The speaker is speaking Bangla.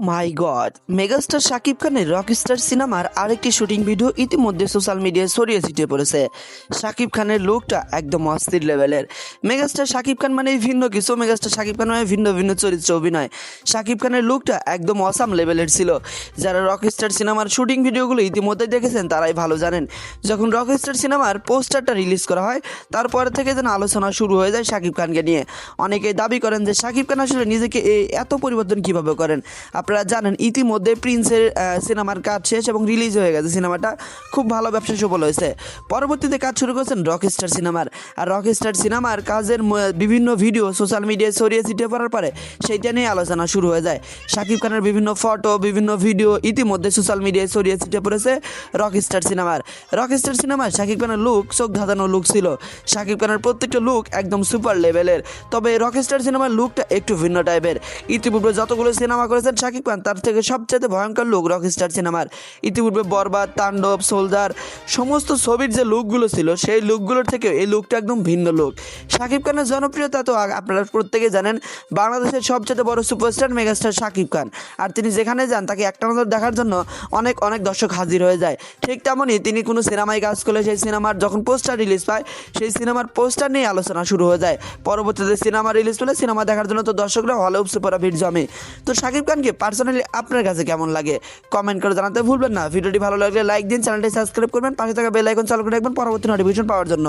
মাই গড, মেগাস্টার শাকিব খানের রকস্টার সিনেমার আরেকটি শুটিং ভিডিও ইতিমধ্যে সোশ্যাল মিডিয়ায় ছড়িয়ে ছিটিয়ে পড়েছে। শাকিব খানের লুকটা একদম অস্থির লেভেলের। মেগাস্টার শাকিব খান মানে ভিন্ন কিছু, মেগাস্টার শাকিব খান মানে ভিন্ন ভিন্ন চরিত্রে অভিনয়। শাকিব খানের লুকটা একদম অসাম লেভেলের ছিল। যারা রকস্টার সিনেমার শুটিং ভিডিওগুলো ইতিমধ্যে দেখেছেন তারাই ভালো জানেন। যখন রকস্টার সিনেমার পোস্টারটা রিলিজ করা হয় তারপর থেকে যেন আলোচনা শুরু হয়ে যায় শাকিব খানকে নিয়ে। অনেকেই দাবি করেন যে শাকিব খান আসলে নিজেকে এত পরিবর্তন কিভাবে করেন। আপনারা জানেন ইতিমধ্যে প্রিন্সের সিনেমার কাজ শেষ এবং রিলিজ হয়ে গেছে। সিনেমাটা খুব ভালো ব্যবসা সফল হয়েছে। পরবর্তীতে কাজ শুরু করেছেন রকস্টার সিনেমার। আর রকস্টার সিনেমার কাজের বিভিন্ন ভিডিও সোশ্যাল মিডিয়ায় ছড়িয়ে ছিটিয়ে পড়ার পরে সেইটা নিয়ে আলোচনা শুরু হয়ে যায়। শাকিব খানের বিভিন্ন ফটো, বিভিন্ন ভিডিও ইতিমধ্যে সোশ্যাল মিডিয়ায় ছড়িয়ে ছিটিয়ে পড়েছে রকস্টার সিনেমার। রকস্টার সিনেমায় শাকিব খানের লুক চোখ ধাঁধানো লুক ছিল। শাকিব খানের প্রত্যেকটা লুক একদম সুপার লেভেলের। তবে রকস্টার সিনেমার লুকটা একটু ভিন্ন টাইপের। ইতিপূর্বে যতগুলো সিনেমা করেছেন শাকিব খান তার থেকে সবচেয়ে ভয়ঙ্কর লুক রকস্টার সিনেমার। ইতিপূর্বে বরবাদ, তাণ্ডব, সোলজার সমস্ত ছবির যে লুকগুলো ছিল সেই লুকগুলোর থেকে এই লুকটা একদম ভিন্ন লুক। শাকিব খানের জনপ্রিয়তা তো আপনারা প্রত্যেকে জানেন। বাংলাদেশের সবচেয়ে বড় সুপারস্টার মেগাস্টার শাকিব খান। আর তিনি যেখানে যান তাকে একটা নজর দেখার জন্য অনেক অনেক দর্শক হাজির হয়ে যায়। ঠিক তেমনই তিনি কোনো সিনেমায় কাজ করলে সেই সিনেমার যখন পোস্টার রিলিজ পায় সেই সিনেমার পোস্টার নিয়ে আলোচনা শুরু হয়ে যায়। পরবর্তীতে সিনেমা রিলিজ পেলে সিনেমা দেখার জন্য তো দর্শকরা হলে উপসে পড়া ভিড় জমে। তো শাকিব খানকে পার্সোনালি আপনার কাছে কেমন লাগে কমেন্ট করে জানাতে ভুলবেন না। ভিডিওটি ভালো লাগলে লাইক দিন, চ্যানেলটি সাবস্ক্রাইব করবেন, পাশে থাকা বেল আইকন চালু করে রাখবেন পরবর্তী নোটিফিকেশন পাওয়ার জন্য।